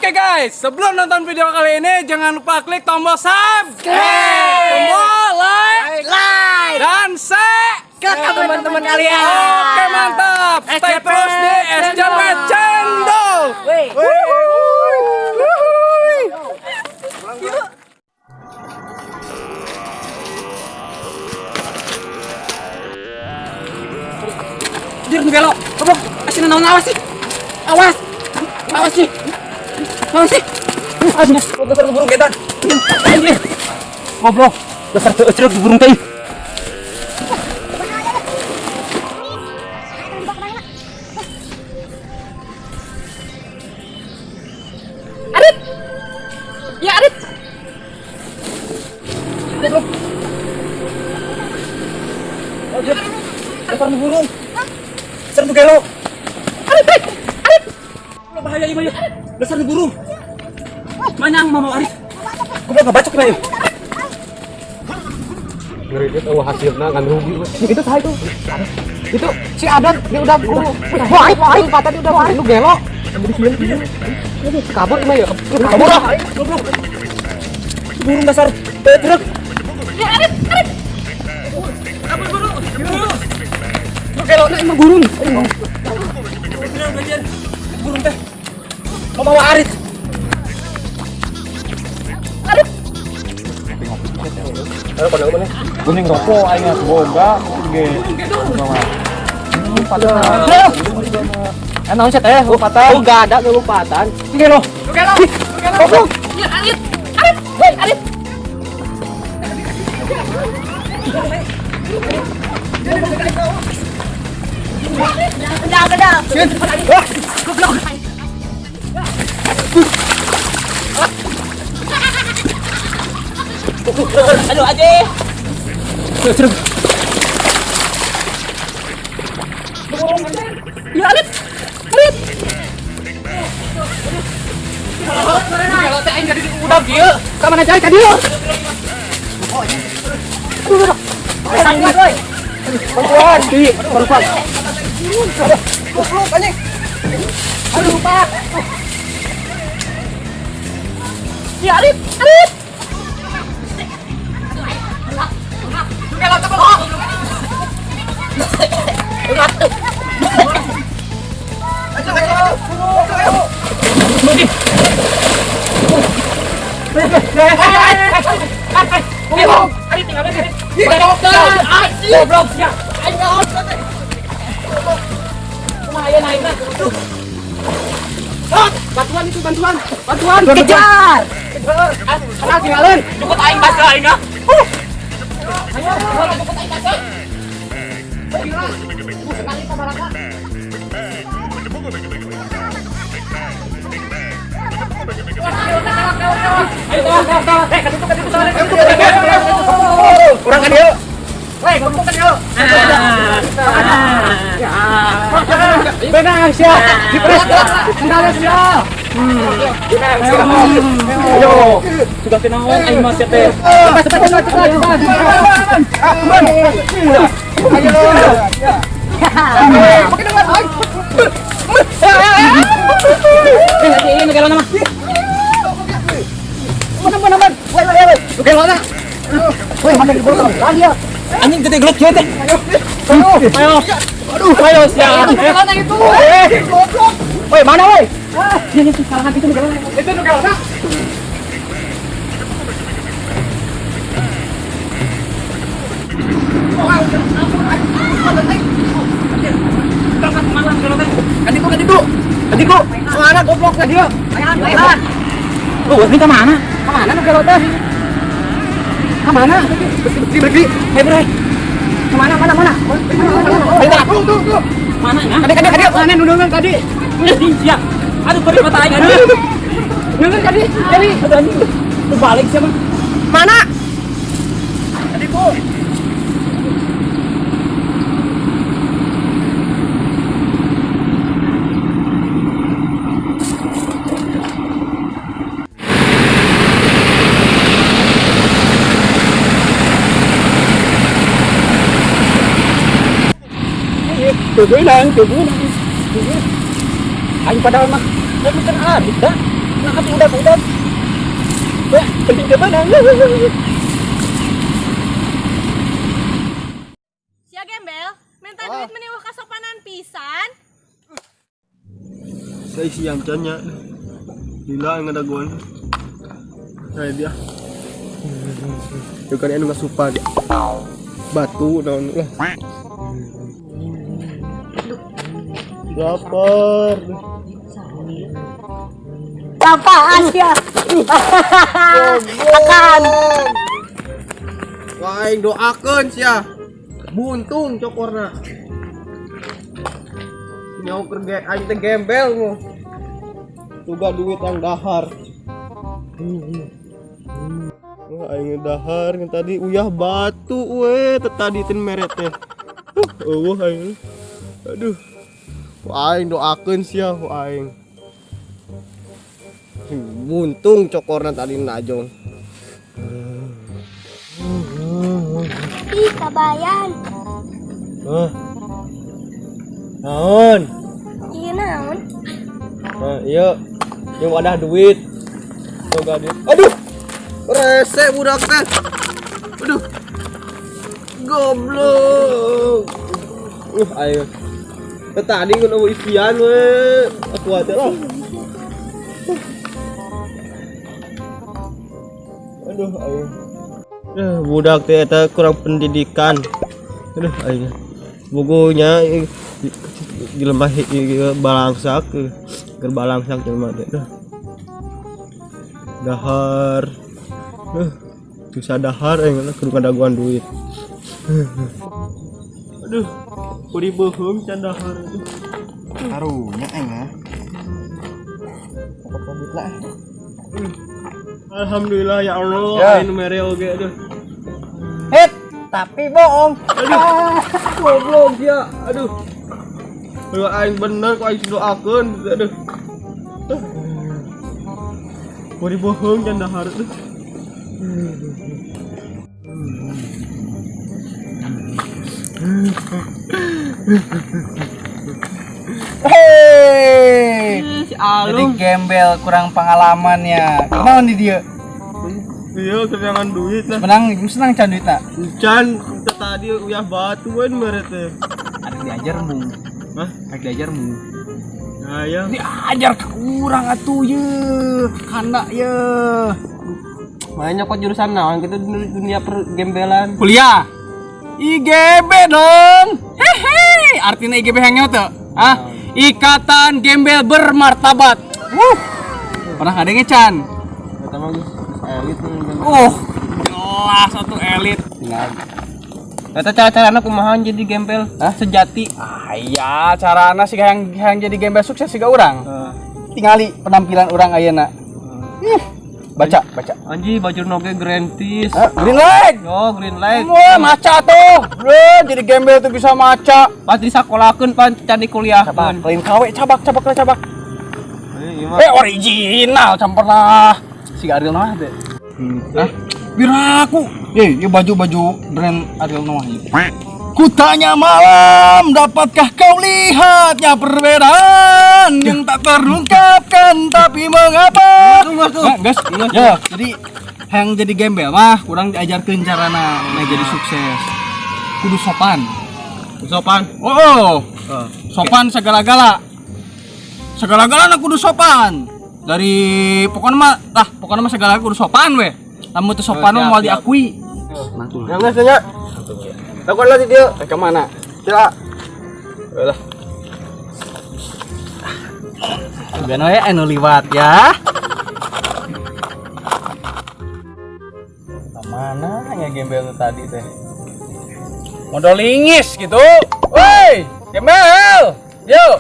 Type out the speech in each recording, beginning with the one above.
Oke guys, sebelum nonton video kali ini jangan lupa klik tombol subscribe, tombol like, dan share ke teman-teman kalian. Oke mantap, stay terus di SJP Channel. Dir belok, goblok. Asli naon awas sih. Awas. Awas sih. Awas sih. Aduh, dasar burung ketan. Anjir. Goblok. Dasar ceruk burung teh. Arif. Ya Arif. Goblok. Anjir. Dasar burung. Serbu gelo. Arif, Arif. Bahaya ieu mah. Dasar burung. Manang mau Arif. Gua enggak bacok na ieu. Ngeri dia tahu hasilnya ngan rugi. Itu saha itu? Itu si Adan dia udah wah, patah dia udah lu gelo. Kabur mah ya. Kabur ah. Goblok. Burung dasar truk. Ya Arif, Arif. Kabur burung. Lu gelo na emang burung. Burung teh. Mau bawa Arif. Arif. Ayo pada mana? Kuning rokok aing boga ge. Naon sih teh? Lupatan. Oh, enggak ada kelupatan. Gelo. Gelo. Gelo. Ya Arif. Arif. Woi, Arif. Geda. Goblok. Aduh aja. Ceruk. Ya Arif. Arif. Kalau teh aing jadi udah kieu. Ka mana cai ka dieu? Aduh. Sang di euy. Perempuan di perempuan. Goblok anjing. Aduh, Pak. Ya Arif, Arif. Kalau tak bohong. Bantuan kejar. Anak tinggalin. Cukup aing basah aing ah. Ayo, cukup aing basah. Sekali kabaraka. Kurang kan dia. Woi, goblok kan yo. Benang sia. Dipres. Sendalnya sendal. Ayo. Sudah kenaon aing mah teh. Cepat. Ini gelo nama. Mana. Woi. Gelo na. Woi, mana di bawah? Dia. Anjing gede gelap kieu teh. Ayo. Ayo siap. Gelo na itu. Goblok. Woi, mana woi? Ini kalangan itu gelo na. Itu gelo na. Kadiku, mana goblok na dia? Ayan. Oh, ini ke mana? Ke mana nu gelo teh? Ke mana? Beri. Hei, bro. Ke mana? Ayo, tuh. Mana ya? Kadi. Mana nundungan kadi? Udah siap. Aduh, beri mata aing aduh. Nundungan kadi. Jadi, aduh anjing. Tuh balik siapa? Mana? Kadiku. Tubuh lang. Aing padahal mah, kan ada, udah. Penting ke mana? Sia gembel, minta duit meniwah kasopanan pisan. Saya siang cannya. Gila yang ada gua. Nah dia. Itu kan anu ngasupan. Batu naon lah. Lapar. Apaan ya? Akan. Wah, doakeun sia. Buntung cokorna. Nyau kerja aing teh gembel mu. Tuga duit yang dahar. Wah, aing dahar yang tadi uyah batu we, tadi tin meret teh. Eueuh aing. Aduh. Wah, aing doakeun sia wah aing. Buntung cokorna tadi najong. Ih, kabayan. Naon? Iya naon? Nah, iya. Yang wadah duit. Toga duit. Aduh. Rese budak teh. Aduh. Goblok. Ayo. Tadi kan mau isian we. Aku aja lah. Aduh, ayo. Budak teh eta kurang pendidikan. Aduh, ayo. Bukunya jelema balangsak keur balangsak jelema teh. Dahar. Susah dahar aing keur ngadaguan duit. Aduh, kudu beuheum can dahar aduh. Karunya aing Pokok duit lah. Alhamdulillah ya Allah, aing mere oge aduh. Tapi bohong. Aduh. Goblok ya. Aduh. Kalau aing bener kok aing doakeun aduh. Mau dibohong dan dahar tuh. Hei, Si jadi Alung. gembel kurang pengalamannya. Gimana nih dia? Iya, kepengen duit lah. Senang can duitna. Can tadi uyah batu we mere teh. Ada diajar mu. Hah? Ada diajar mu. Nah, ya. Diajar ke urang atuh ye. Kana ye. Makanya kok jurusan naon gitu dunia pergembelan. Kuliah. IGB dong. Hehe. Artinya IGB hangnya tuh. Hah? Ikatan Gembel Bermartabat. Pernah ngadenge Chan? Kata mah elit nih. Jelas satu elit. Kata cara-carana kumaha jadi gembel? Sejati. Iya, carana sih yang jadi gembel sukses sih urang. Tingali penampilan urang ayeuna. Baca. Anji baju noge gratis. Green light. Yo, green light. Wah, maca tuh. Bro, jadi gembel tuh bisa maca. Pas disakolakeun pan can di kuliah. Lain KW cabak. Iya Original campurna. Si Ariel Noah teh. Hah? Biraku. Ieu baju brand Ariel Noah ieu. Kutanya malam, dapatkah kau lihatnya perbedaan yang tak terungkapkan tapi mengapa? Guys, ya, jadi yang jadi gembel mah kurang diajarkeun carana jadi sukses. Kudu sopan. Oh. Sopan segala-gala. Segala-galana kudu sopan. Dari pokoknya mah segala kudu sopan we. Lamun teu sopan mah moal diakui. Yang ngasihnya. Lakukan lagi dia. Ke mana? Kira. Lah. Biar we anu liwat ya. Mana ya gembel tadi teh? Modal lingis gitu. Woi, gembel. Yuk.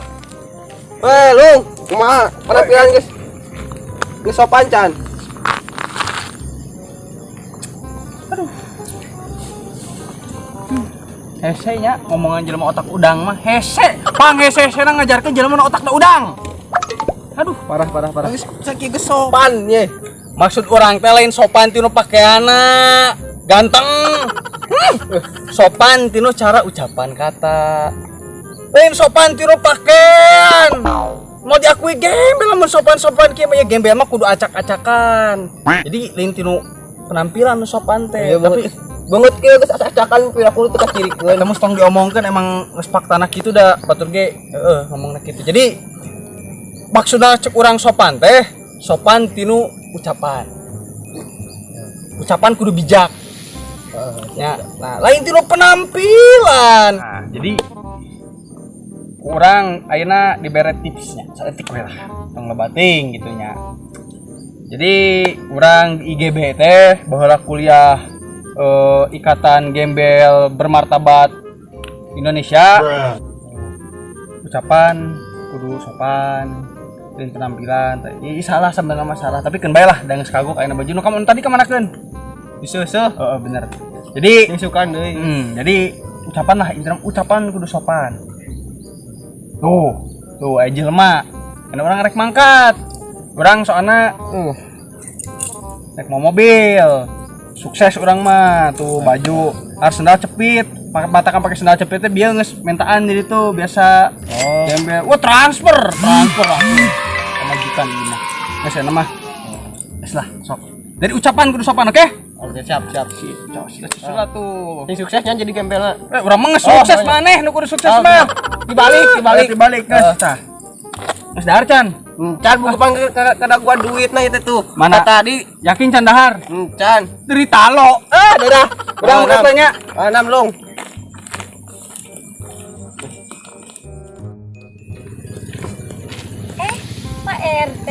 Lung, kumaha? Penampilan guys. Geus sopan can. Hese nya ngomongan jelema otak udang mah hese. Panghese-hesena ngajarkeun jelema otakna udang. Aduh, parah. Sakieu geus sopan ye. Maksud orang teh lain sopan tinu pakaiana, ganteng. Sopan tinu cara ucapan kata. Lain sopan tinu pakaian. mau diakui gembel lamun sopan-sopan kieu mah ya gembel mah kudu acak-acakan. Jadi lain tinu penampilan nu sopan teh. Tapi banget kieu geus acak-acakan pira kudu teu kacirikeun. kita mesti tong diomongkeun emang geus faktana kitu da batur ge ngomongna kitu. Jadi maksudna cek urang sopan teh sopan tinu ucapan. Ucapan kudu bijak. Ya, nah lain tinu penampilan. Nah, jadi kurang ayeuna dibere tipsnya, saeutik we lah. Tong lebating gitu nya. Jadi urang di IGB teh baheula kuliah Ikatan Gembel Bermartabat Indonesia. Ucapan kudu sopan, dan penampilan. Ih salah sebenarnya masalah, tapi keun bae lah da geus kagok ayeuna baju nu kamu tadi kamanakeun? Diseuh-seuh. Bener. Jadi Sukan deui. jadi ucapan lah intinya ucapan kudu sopan. Tuh aya jelema. Kana urang rek mangkat. Urang soalna rek mau mobil. Sukses urang mah tuh baju harus sendal cepit. Batakan pakai sendal cepit teh bieu geus mentaan jadi tuh biasa. Gembel. Wah, transfer langsung. Majikan ieu mah. Geus aya mah. Geus lah, sok. Dari ucapan kudu sopan, oke? Oke, siap. Sudah tuh. Sing suksesnya jadi gembel. Urang mah geus sukses maneh nu kudu sukses mah. Dibalik geus tah. Geus dahar can. Can buku panggil kada gua duit nah itu tuh. Mana tadi? Yakin can dahar? Can. Dari talo. Dadah. Urang mau tanya. 6 long. Pak RT.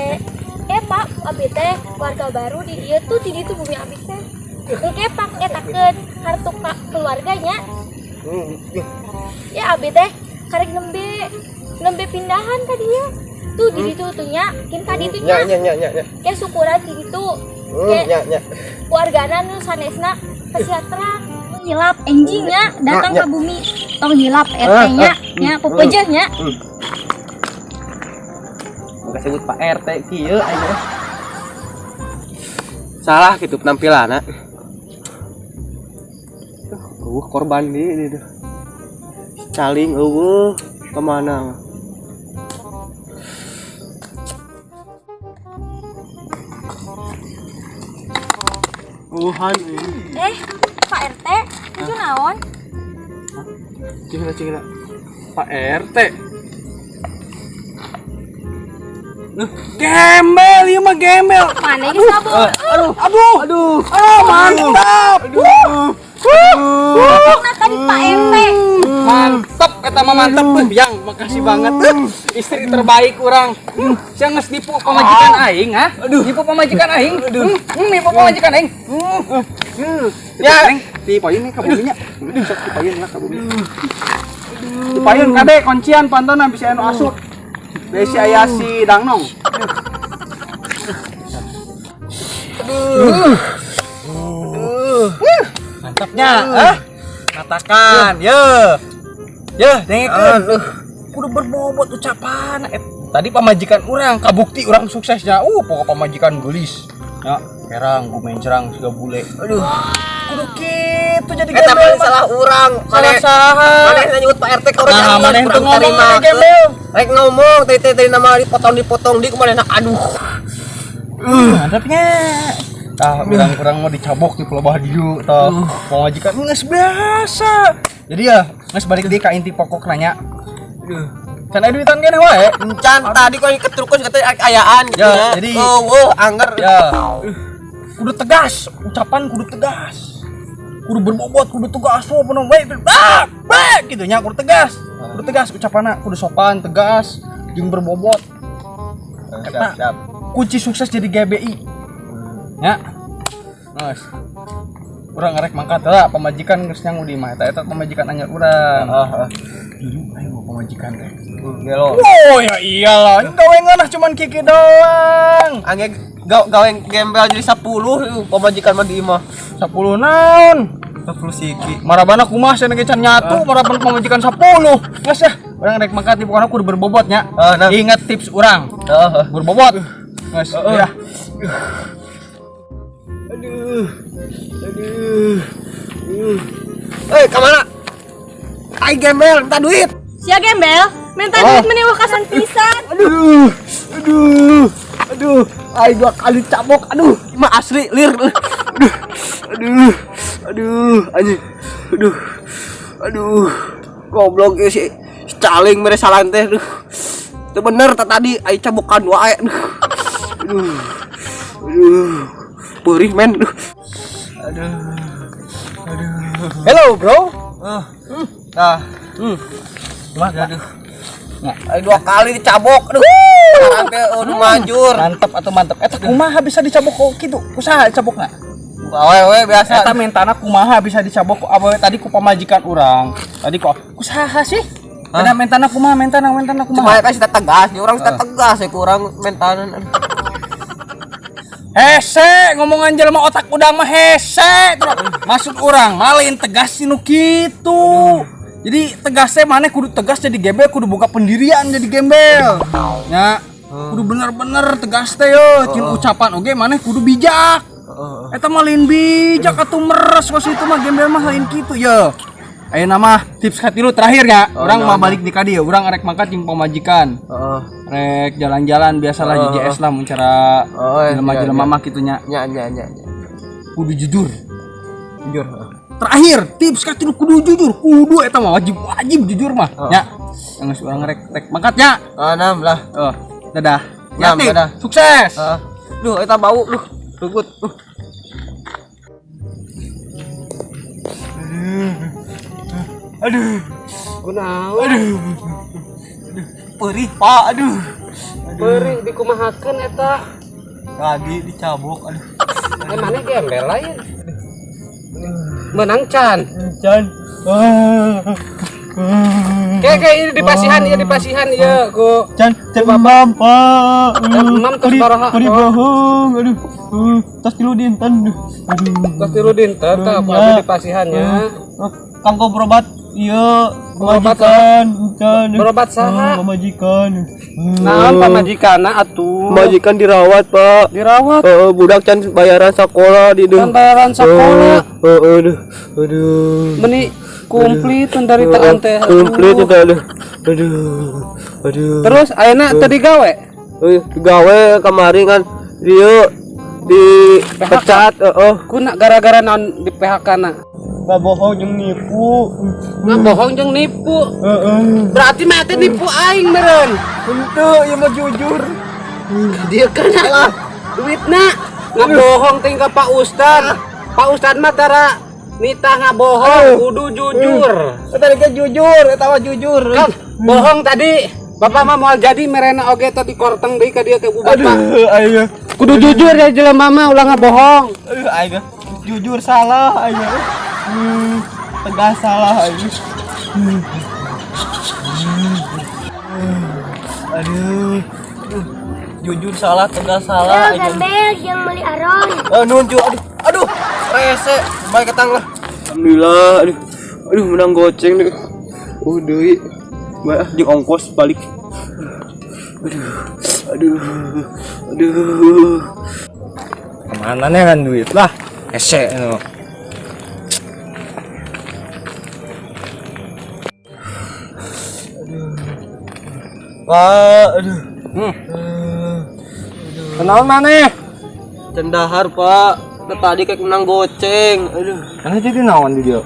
Pak, abi teh warga baru di dia tuh bumi abi teh. Engke Pak ngetakeun hartu keluarganya. Ya abi teh karek nembe pindahan ka dieu. Tuh di ditu tuh nya, kin ka ditu nya. Nya. Kayak syukuran di ditu. Nya. Wargana nu sanesna pesiatra nyilap enjingnya datang ke bumi. Tong nyilap RT-nya, nya pupejehnya. Sebut Pak RT kieu aja. Salah gitu penampilanna. Korban di tuh. Caling kemana? Pak RT, itu naon? Cingna. Pak RT. Gembel, ieu mah gembel. Mana geus kabur? Aduh, mantap. Pokokna tadi Pak RT. Mantap eta mah mantap. Yang makasih banget. Istri terbaik urang. Sia geus nipu pamajikan aing, ha? Nipu pamajikan aing. Nipu pamajikan aing. Ya, dipayeun ka buminya. Sok dipayeun lah ka bumi. Dipayeun kade kuncian pantona bisa anu asup. Besi aya si Dangnong. Mantapnya, katakan, dengekeun. Kudu berbobot ucapan. Tadi pamajikan urang, kabukti urang suksesnya. Pokok pamajikan geulis. Ya, perang gumencerang siga bule. Aduh. Kudu kitu jadi gembel. Tapi salah urang. Salah. Maneh nyebut Pak RT ka urang. Nah, maneh teu ngomong maneh gembel. Rek ngomong tadi nama dipotong di kumaha aduh. Mantapnya. Urang mau dicabok di Pulau Bahadiu tah. Pamajikan geus biasa. Jadi ya, geus balik deui ka inti pokok nanya. Can aya duitan kene wae. Can tadi kok ketrukun katanya ayaan gitu Ya, jadi angger. Ya. Kudu tegas, ucapan kudu tegas. Kudu berbobot, kudu tegas, penuh baik gitu nya, kudu tegas. Kudu tegas ucapanna, kudu sopan, tegas, jeung berbobot. Siap. Kunci sukses jadi GBI. Ya. Geus. Urang ngarek mangkat lah pamajikan geus nyangu di mah eta pamajikan anyar urang. Ayo pamajikan teh. Gelo. Oh ya iyalah, gawengan cuman kiki doang. Angge gawe gembel jadi 10 pamajikan mah di imah. 10 naon? 10 siki. Marabana kumaha cenah ge can nyatu, maraban pamajikan 10. Geus ya, urang rek mangkat di pokona kudu berbobotnya. Ingat tips urang. Berbobot. Geus ya. Aduh. Kemana? Ai gembel, minta duit. Sia gembel. Minta duit meniwa kasan pisan. Aduh, ayo 2 kali cabok. Aduh, mah asli lir. Anjing. Aduh. Goblok ya si caling mere salan teh. Aduh. Itu bener tadi ayo cabokan wae. Aduh. Perih men. Hello, bro. Aduh. Ayo 2 kali dicabok. Aduh. Sekarang teh udah manjur. Mantep atau mantep. Eta kumaha bisa dicabok kok kitu? Kusaha dicabokna? Awe biasa. Eta mentana kumaha bisa dicabok ku awewe tadi ku pamajikan urang. Tadi kok kusaha sih? Ada mentana kumaha mentana Cuma kumaha? eta kita tegas, orang kita tegas ya kurang mentanan. Hese, ngomongan jelema otak udang mah hese. Maksud urang malin tegas nu kitu. Jadi tegasnya mana kudu tegas jadi gembel, kudu buka pendirian jadi gembel. Ya, kudu bener-bener tegas teh yo. Cin ucapan oge mana kudu bijak. Eta mah lain bijak atuh meres kos itu mah gembel mah lain kitu ya. Ayo nama tips katilu terakhir ya. Urang mah balik di ka dieu, urang rek mangkat jeung pamajikan. Rek jalan-jalan biasalah JJS lah mun cara jelema-jelema mah kitu nya. Nya. Kudu jujur. Terakhir tips katilu kudu jujur. Kudu eta mah wajib jujur mah. Nya. Geus urang rek mangkat nya. Enam lah. Dadah. Nyam, Yati, dadah. sukses. Duh, eta bau, rugut. Aduh. Kunaon? Perih, Pak. Aduh. Beuring dikumahakeun eta. Tadi dicabok. Aduh. Mana gembel lain? Menang Can. Kayak ini dipasihan ya ku. Can mamam, Pak. Mamam tos baraha. bohong. Aduh. Tas tilu dinten. Tos tilu dinten tah abdi dipasihannya. Kanggo berobat. Iya, Berobat Can. Berobat saha? Pamajikan. Naon pamajikanna atuh? Pamajikan dirawat, Pak. Dirawat Budak can bayaran sekolah di kan bayaran sekolah. Aduh. Meni komplit dari tekan teh. Komplit itu aduh. Terus ayeuna teu digawe? Gawe kemarin kan dia dipecat, Kuna gara-gara naon di PHK-na? Gak bohong jeung nipu. Ngabohong jeung nipu. Berarti mah teh nipu aing meureun. Henteu, ieu mah jujur. Dia kena duitna ngabohong tinggal Pak Ustad. Pak Ustad mah tara nitah ngabohong, kudu jujur. Eta ge jujur, eta mah jujur. Kan bohong tadi. Bapak mah moal jadi merena oge tadi korteng deui ka dieu ke Bapak. Ayo. Kudu jujur ya jelema mah ulah ngabohong. Ayo. Jujur salah ayo. Tegas salah ayo. Aduh. Jujur salah, tegas salah Ayo gembel yang beli aron. Nunjuk, aduh, rese, baik ketang lah. Alhamdulillah, aduh, menang goceng deh. Deui, baik jeung ongkos balik. Aduh. Kemana nih kan duit lah, hese no. Pak, aduh. Kenaon maneh? Cendahar, Pak. Tadi kayak menang goceng. Aduh. Kan jadi naon di dia?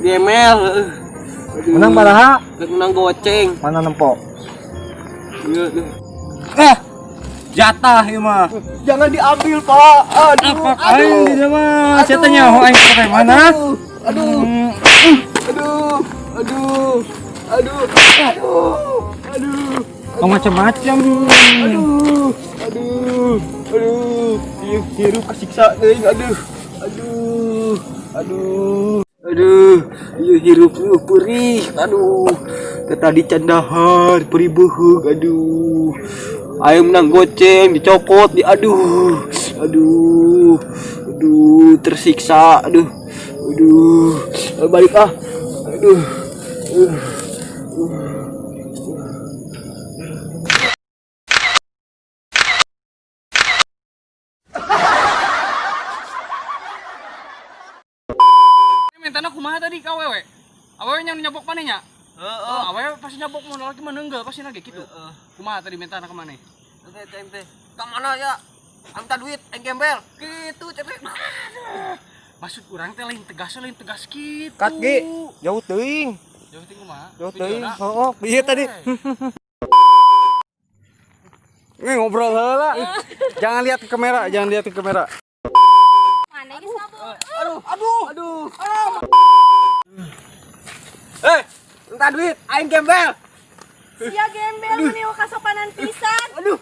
Gemel. Menang baraha? Kayak menang goceng. Mana nempo? Jatah ieu mah. Jangan diambil, Pak. Aing di dia mah. Saya tanya ho aing pakai mana? Oh, macam-macam. Aduh. Hirup kesiksa deui. Aduh. Ieu hirup perih. Aduh. Tadi candahar perih beuheug. Aduh. Ayo menang goceng dicopot aduh. Tersiksa. Aduh. Balik ah. Aduh. Mentana kumaha tadi ka awewe? Awewe nya nyabok manehnya? Oh, awalnya pasti nyabok mau lagi mana enggak pasti lagi gitu. Kumaha tadi minta anak kemana? Teh. Ka mana ya? Minta duit, gembel. Gitu, cepet. Maksud kurang teh lain tegas gitu. Kat Gi, jauh teuing. Jauh ting kumaha? Jauh teuing. Heeh, iya tadi. Ngobrol heula. Jangan lihat ke kamera, Mana geus mabuk? Aduh. Minta duit, aing gembel. Sia gembel meni kasopanan pisan. Aduh.